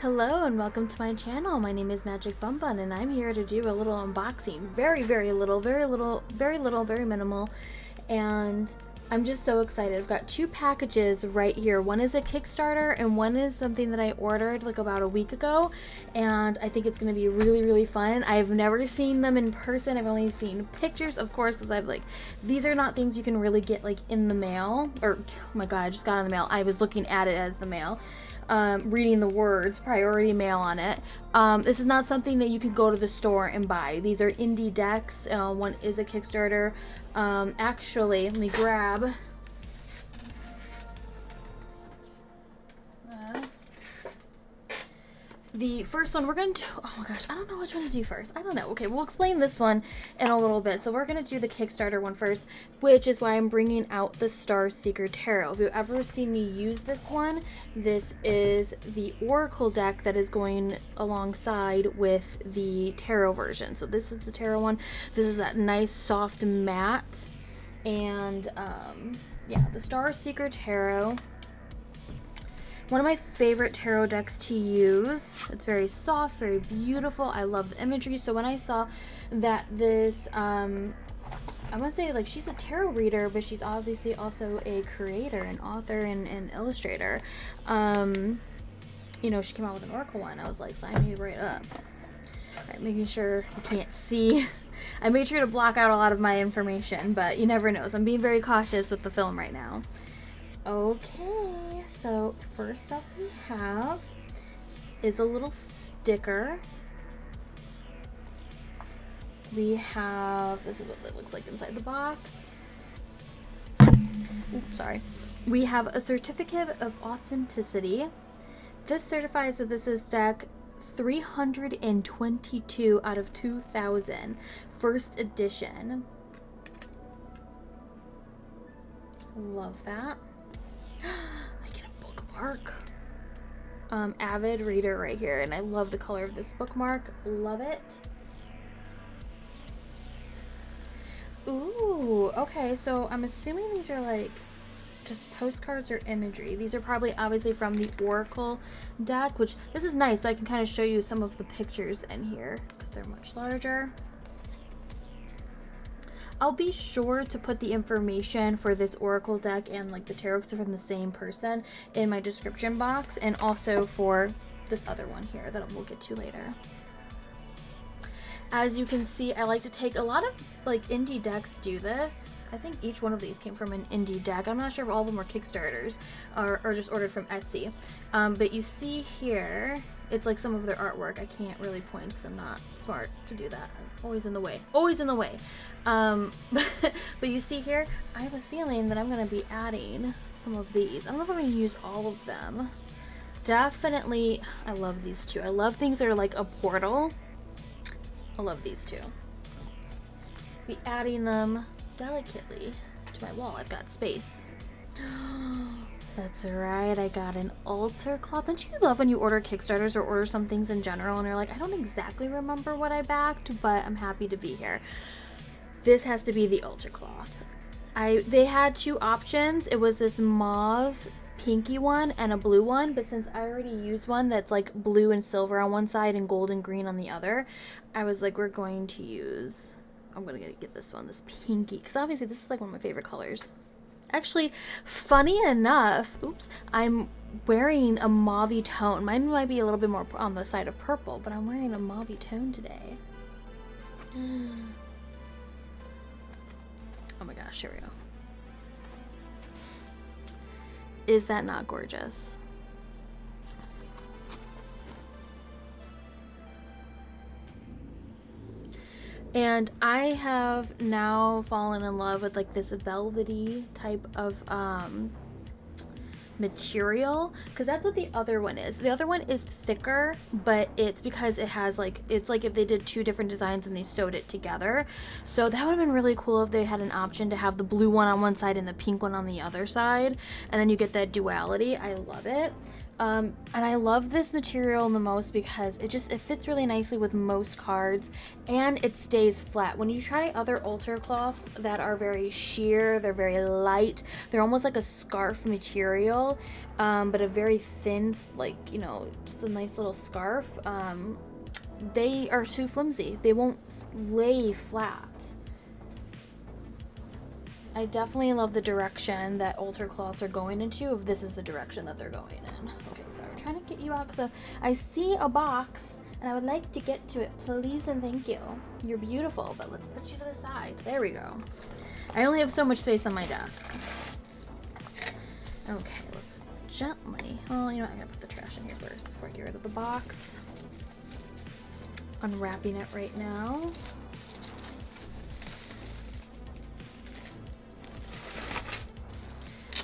Hello and welcome to my channel. My name is Magic Bun Bun and I'm here to do a little unboxing. Very little, very minimal. And I'm just so excited. I've got two packages right here. One is a Kickstarter and one is something that I ordered like about a week ago. And I think it's going to be really fun. I've never seen them in person. I've only seen pictures, of course, because I've these are not things you can really get like in the mail. Or, oh my god, I just got in the mail. I was looking at it as the mail. Reading the words priority mail on it. This is not something that you can go to the store and buy. These are indie decks. One is a Kickstarter. Actually, let me grab this. The first one we're going to do, oh my gosh, I don't know which one to do first. I don't know. Okay, we'll explain this one in a little bit. So we're going to do the Kickstarter one first, which is why I'm bringing out the Star Seeker Tarot. If you've ever seen me use this one, this is the Oracle deck that is going alongside with the tarot version. So this is the tarot one. This is that nice soft matte. And yeah, the Star Seeker Tarot. One of my favorite tarot decks to use. It's very soft, very beautiful. I love the imagery. So when I saw that this, I want to say she's a tarot reader, but she's obviously also a creator, an author, and illustrator. You know, she came out with an Oracle one. I was like, sign me right up. All right, making sure you can't see. I made sure to block out a lot of my information, but you never know. So I'm being very cautious with the film right now. Okay, so first up we have is a little sticker. We have, this is what it looks like inside the box. Oops, sorry. We have a certificate of authenticity. This certifies that this is deck 322 out of 2000, first edition. Love that. I get a bookmark. Avid reader right here, and I love the color of this bookmark. Love it. Ooh, okay, so I'm assuming these are just postcards or imagery. These are probably obviously from the Oracle deck, which this is nice, so I can kind of show you some of the pictures in here because they're much larger. I'll be sure to put the information for this Oracle deck and the tarot, because they're from the same person, in my description box, and also for this other one here that we'll get to later. As you can see, I like to take a lot of indie decks do this. I think each one of these came from an indie deck. I'm not sure if all of them were Kickstarters or just ordered from Etsy. But you see here, it's some of their artwork. I can't really point because I'm not smart to do that. I'm always in the way. Always in the way. But you see here, I have a feeling that I'm going to be adding some of these. I don't know if I'm going to use all of them. Definitely, I love these two. I love things that are like a portal. I love these two. Be adding them delicately to my wall. I've got space. That's right, I got an altar cloth. Don't you love when you order Kickstarters or order some things in general and you're like, I don't exactly remember what I backed, but I'm happy to be here. This has to be the altar cloth. They had two options. It was this mauve pinky one and a blue one, but since I already used one that's blue and silver on one side and gold and green on the other, I was like, I'm gonna get this one, this pinky, because obviously this is one of my favorite colors. Actually, funny enough, oops, I'm wearing a mauve tone. Mine might be a little bit more on the side of purple, but I'm wearing a mauve tone today. Oh my gosh, here we go. Is that not gorgeous? And I have now fallen in love with this velvety type of material, because that's what the other one is. The other one is thicker, but it's because it has it's if they did two different designs and they sewed it together. So that would have been really cool if they had an option to have the blue one on one side and the pink one on the other side, and then you get that duality. I love it. And I love this material the most because it fits really nicely with most cards, and it stays flat. When you try other altar cloths that are very sheer, they're very light, they're almost like a scarf material, but a very thin, like, you know, just a nice little scarf. They are too flimsy. They won't lay flat. I definitely love the direction that altar cloths are going into, if this is the direction that they're going in. Okay, so I'm trying to get you out because I see a box and I would like to get to it. Please and thank you. You're beautiful, but let's put you to the side. There we go. I only have so much space on my desk. Okay, let's gently, well, you know what, I gotta put the trash in here first before I get rid of the box. Unwrapping it right now.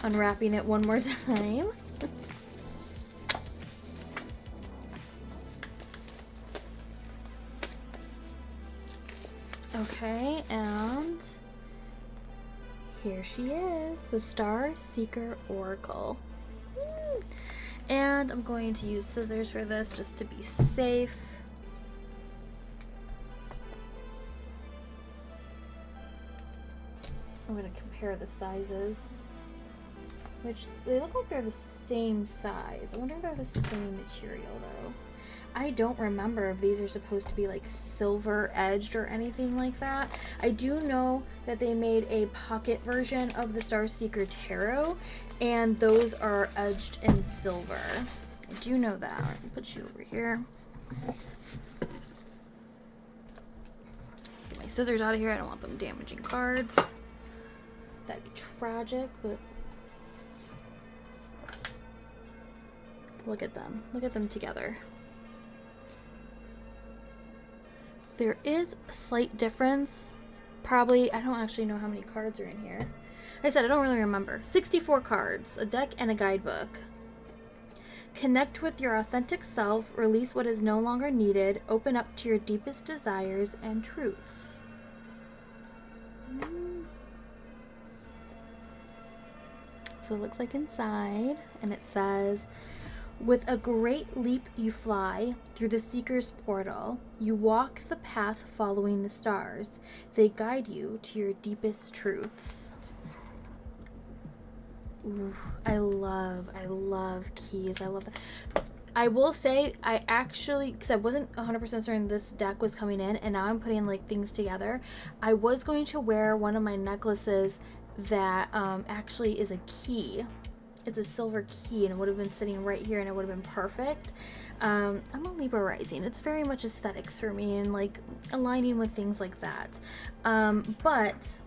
Unwrapping it one more time. Okay, and here she is, the Star Seeker Oracle. And I'm going to use scissors for this just to be safe. I'm going to compare the sizes, which they look like they're the same size. I wonder if they're the same material though. I don't remember if these are supposed to be like silver edged or anything like that. I do know that they made a pocket version of the Star Seeker Tarot, and those are edged in silver. I do know that. I'll put you over here. Get my scissors out of here. I don't want them damaging cards. That'd be tragic, but look at them. Look at them together. There is a slight difference. Probably, I don't actually know how many cards are in here. Like I said, I don't really remember. 64 cards, a deck, and a guidebook. Connect with your authentic self, release what is no longer needed, open up to your deepest desires and truths. So it looks like inside, and it says, with a great leap you fly through the Seeker's portal. You walk the path following the stars. They guide you to your deepest truths. Ooh, I love keys. I love that. I will say, I actually, because I wasn't 100% certain this deck was coming in, and now I'm putting like things together. I was going to wear one of my necklaces that actually is a key. It's a silver key, and it would have been sitting right here, and it would have been perfect. I'm a Libra rising. It's very much aesthetics for me, and like aligning with things like that. But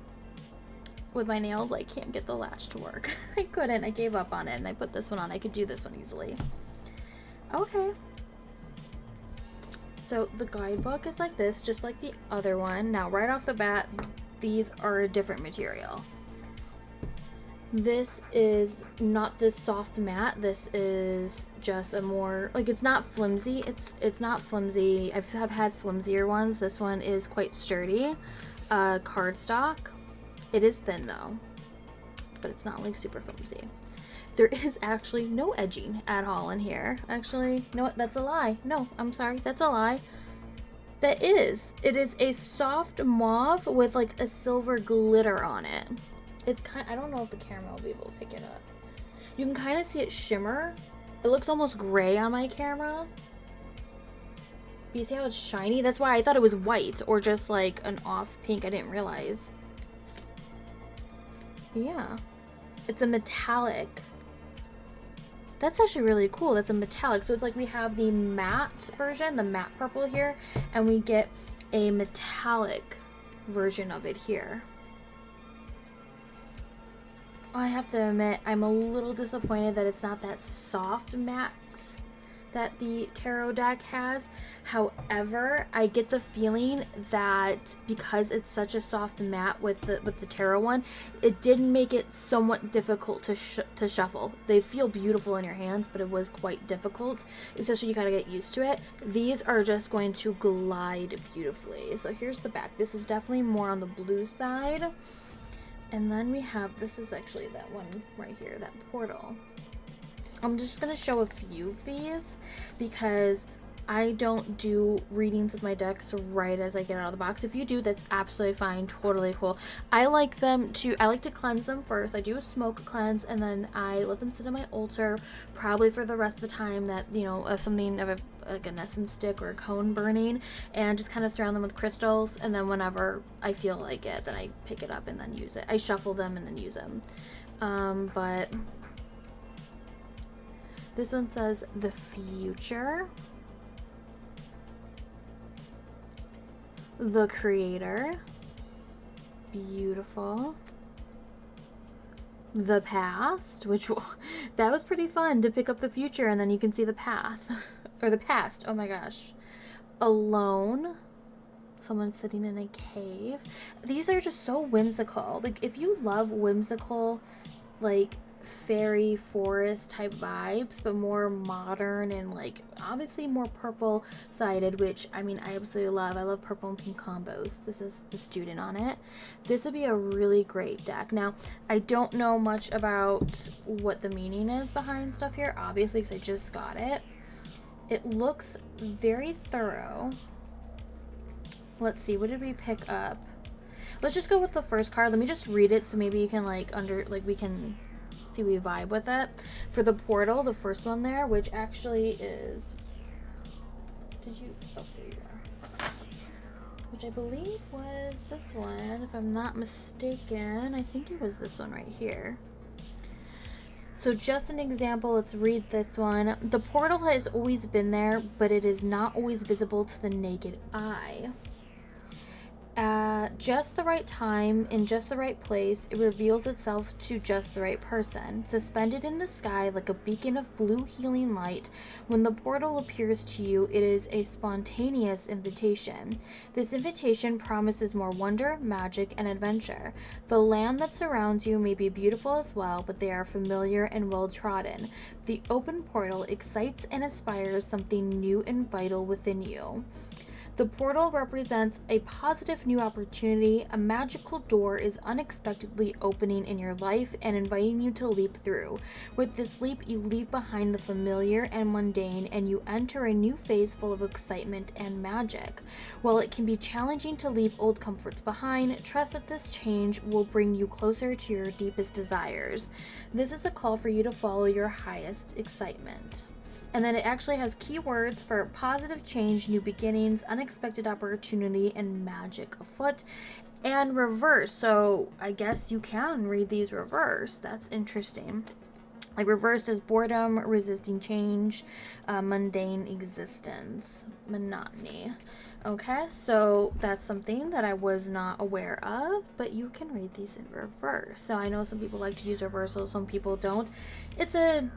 with my nails, I can't get the latch to work. I couldn't. I gave up on it, and I put this one on. I could do this one easily. Okay. So the guidebook is like this, just like the other one. Now, right off the bat, these are a different material. This is not this soft matte. This is just a more, like, it's not flimsy. It's not flimsy. I've had flimsier ones. This one is quite sturdy. Cardstock. It is thin though, but it's not like super flimsy. There is actually no edging at all in here. Actually, no, that's a lie. No, I'm sorry, that's a lie. That is. It is a soft mauve with like a silver glitter on it. It's kind, I don't know if the camera will be able to pick it up. You can kind of see it shimmer. It looks almost gray on my camera. But you see how it's shiny? That's why I thought it was white or just like an off pink. I didn't realize. Yeah. It's a metallic. That's actually really cool. That's a metallic. So it's like we have the matte version, the matte purple here, and we get a metallic version of it here. I have to admit, I'm a little disappointed that it's not that soft matte that the tarot deck has. However, I get the feeling that because it's such a soft matte with the tarot one, it did make it somewhat difficult to shuffle. They feel beautiful in your hands, but it was quite difficult, especially you gotta get used to it. These are just going to glide beautifully. So here's the back. This is definitely more on the blue side. And then we have, this is actually that one right here, that portal. I'm just going to show a few of these because I don't do readings with my decks right as I get out of the box. If you do, that's absolutely fine. Totally cool. I like to cleanse them first. I do a smoke cleanse, and then I let them sit on my altar probably for the rest of the time that, you know, of something of like an essence stick or a cone burning, and just kind of surround them with crystals. And then whenever I feel like it, then I pick it up and then use it. I shuffle them and then use them. But this one says the future, the creator, beautiful, the past, which that was pretty fun to pick up the future and then you can see the path or the past. Oh my gosh. Alone, someone sitting in a cave. These are just so whimsical. Like, if you love whimsical, like fairy forest type vibes, but more modern and like obviously more purple sided, which I mean I absolutely love. I love purple and pink combos. This is the student on it. This would be a really great deck. Now I don't know much about what the meaning is behind stuff here, obviously, because I just got it. It looks very thorough. Let's see, what did we pick up? Let's just go with the first card. Let me just read it so maybe you can we can see we vibe with it. For the portal, the first one there, which actually is, there you are, which I believe was this one, if I'm not mistaken. I think it was this one right here. So just an example, let's read this one. The portal has always been there, but it is not always visible to the naked eye. At just the right time, in just the right place, it reveals itself to just the right person. Suspended in the sky like a beacon of blue healing light, when the portal appears to you, it is a spontaneous invitation. This invitation promises more wonder, magic, and adventure. The land that surrounds you may be beautiful as well, but they are familiar and well-trodden. The open portal excites and inspires something new and vital within you. The portal represents a positive new opportunity. A magical door is unexpectedly opening in your life and inviting you to leap through. With this leap, you leave behind the familiar and mundane, and you enter a new phase full of excitement and magic. While it can be challenging to leave old comforts behind, trust that this change will bring you closer to your deepest desires. This is a call for you to follow your highest excitement. And then it actually has keywords for positive change, new beginnings, unexpected opportunity, and magic afoot, and reverse. So I guess you can read these reverse. That's interesting. Like reversed as boredom, resisting change, mundane existence, monotony. Okay, so that's something that I was not aware of, but you can read these in reverse. So I know some people like to use reversals, some people don't. It's a,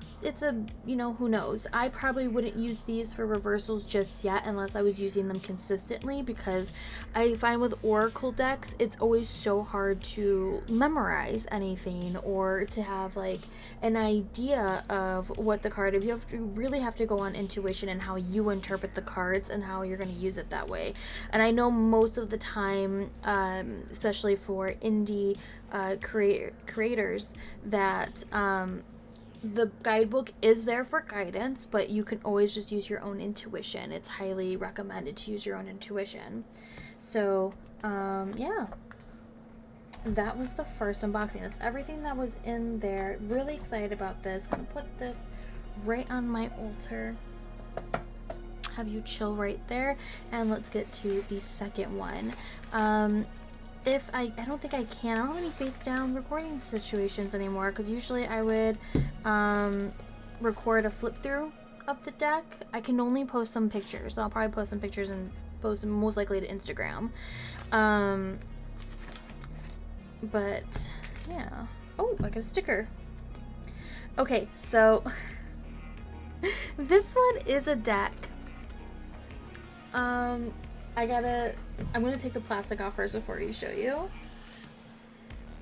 you know, who knows. I probably wouldn't use these for reversals just yet unless I was using them consistently, because I find with oracle decks, it's always so hard to memorize anything or to have like an idea of what the card, if you really have to go on intuition and how you interpret the cards and how you're going to use it that way. And I know most of the time, especially for indie creators, that the guidebook is there for guidance, but you can always just use your own intuition. It's highly recommended to use your own intuition. So yeah, that was the first unboxing. That's everything that was in there. Really excited about this. Gonna put this right on my altar, have you chill right there, and let's get to the second one. If I don't think I can. I don't have any face down recording situations anymore, because usually I would record a flip through of the deck. I can only post some pictures. So I'll probably post some pictures and post them most likely to Instagram. But yeah. Oh, I got a sticker. Okay, so this one is a deck. I'm gonna take the plastic off first before I show you.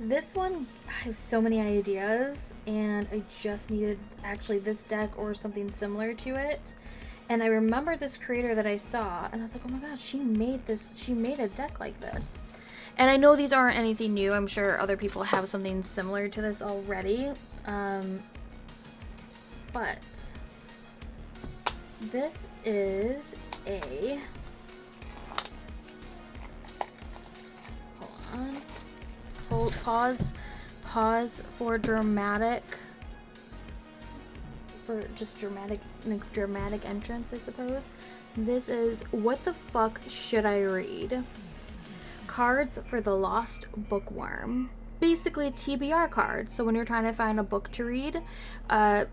This one, I have so many ideas, and I just needed actually this deck or something similar to it. And I remember this creator that I saw, and I was like, oh my god, she made a deck like this. And I know these aren't anything new. I'm sure other people have something similar to this already. but this is a, hold on, pause for dramatic, for just dramatic entrance, I suppose. This is What the Fuck Should I Read? Cards for the Lost Bookworm. Basically TBR cards. So when you're trying to find a book to read,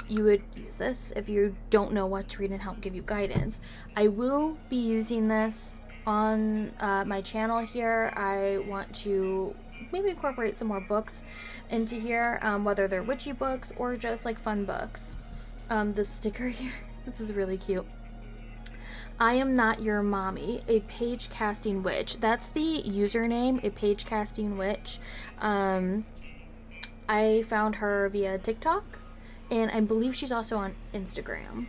you would use this if you don't know what to read and help give you guidance. I will be using this on my channel here. I want to maybe incorporate some more books into here, whether they're witchy books or just like fun books. The sticker here, this is really cute. I am not your mommy, a page casting witch. That's the username, a page casting witch. I found her via TikTok, and I believe she's also on Instagram.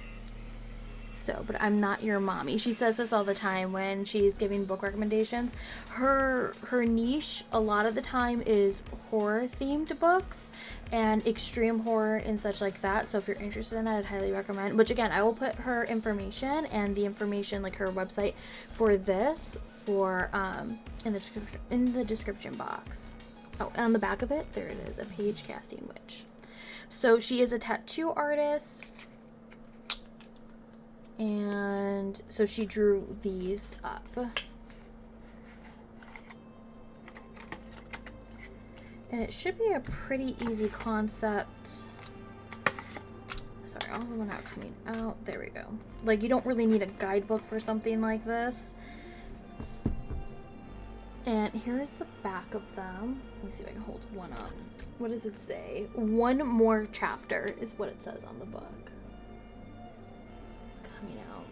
So, but I'm not your mommy. She says this all the time when she's giving book recommendations. Her niche a lot of the time is horror themed books and extreme horror and such like that. So if you're interested in that, I'd highly recommend, which again, I will put her information and the information, like her website for this, for in the description box. Oh, and on the back of it, there it is, a page casting witch. So she is a tattoo artist. And so she drew these up. And it should be a pretty easy concept. Sorry, all of them are not coming out. There we go. Like, you don't really need a guidebook for something like this. And here is the back of them. Let me see if I can hold one up. What does it say? One more chapter is what it says on the book. Coming out.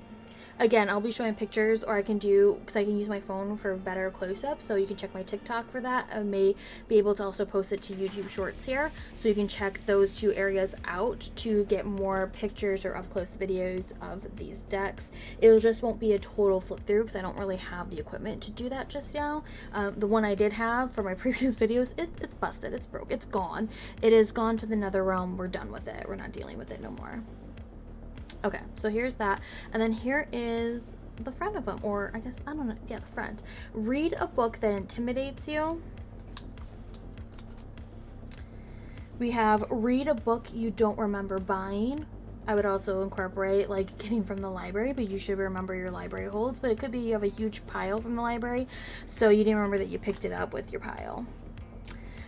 Again, I'll be showing pictures, or I can do, because I can use my phone for better close-up, so you can check my TikTok for that. I may be able to also post it to YouTube Shorts here, so you can check those two areas out to get more pictures or up-close videos of these decks. It just won't be a total flip-through, because I don't really have the equipment to do that just now. The one I did have for my previous videos, it's busted, it's broke, it's gone. It is gone to the nether realm. We're done with it. We're not dealing with it no more. Okay, so here's that. And then here is the front of them, or I guess, I don't know, yeah, the front. Read a book that intimidates you. We have read a book you don't remember buying. I would also incorporate like getting from the library, but you should remember your library holds. But it could be you have a huge pile from the library, so you didn't remember that you picked it up with your pile.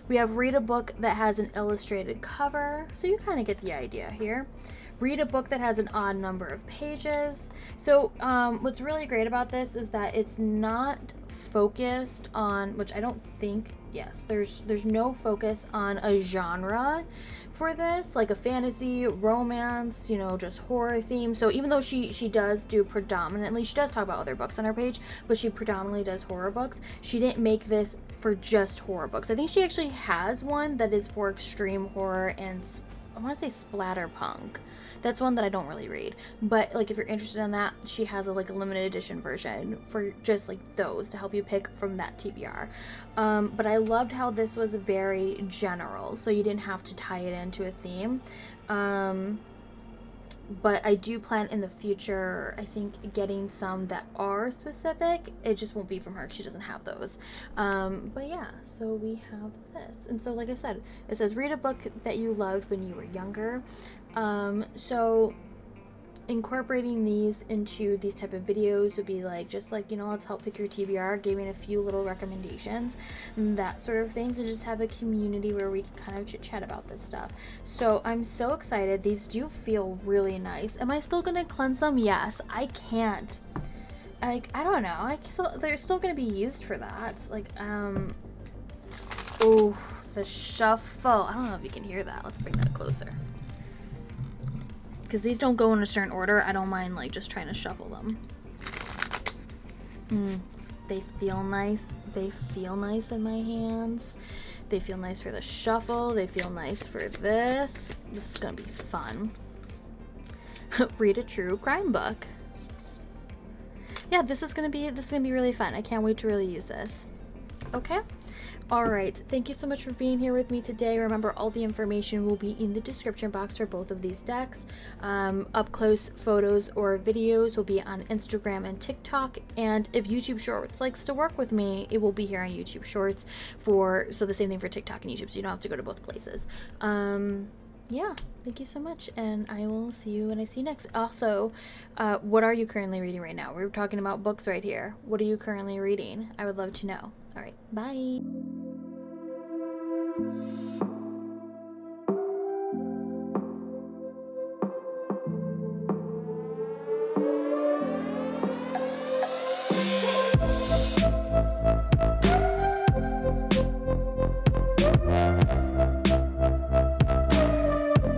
We have read a book that has an illustrated cover, so you kind of get the idea here. Read a book that has an odd number of pages. So what's really great about this is that it's not focused on, which I don't think, yes, there's no focus on a genre for this, like a fantasy, romance, you know, just horror theme. So even though she does do predominantly, she does talk about other books on her page, but she predominantly does horror books. She didn't make this for just horror books. I think she actually has one that is for extreme horror and I want to say splatterpunk. That's one that I don't really read, but like if you're interested in that, she has a like a limited edition version for just like those to help you pick from that TBR. But I loved how this was very general, so you didn't have to tie it into a theme. But I do plan in the future, I think, getting some that are specific. It just won't be from her because she doesn't have those. But yeah, so we have this. And so like I said, it says read a book that you loved when you were younger. So incorporating these into these type of videos would be like, just like, you know, let's help pick your TBR, giving a few little recommendations, that sort of things, and just have a community where we can kind of chit chat about this stuff. So I'm so excited. These do feel really nice. Am I still gonna cleanse them? Yes. I can't, like, I don't know, they're still gonna be used for that. Like, oh, the shuffle. I don't know if you can hear that. Let's bring that closer. Because these don't go in a certain order, I don't mind like just trying to shuffle them. They feel nice. They feel nice in my hands. They feel nice for the shuffle. They feel nice for this. This is gonna be fun. Read a true crime book. Yeah, this is gonna be really fun. I can't wait to really use this. Okay? Alright, thank you so much for being here with me today. Remember, all the information will be in the description box for both of these decks. Up close photos or videos will be on Instagram and TikTok, and if YouTube Shorts likes to work with me, it will be here on YouTube Shorts so the same thing for TikTok and YouTube, so you don't have to go to both places. Yeah, thank you so much, and I will see you when I see you next. Also, what are you currently reading right now? We're talking about books right here. What are you currently reading? I would love to know. All right, bye.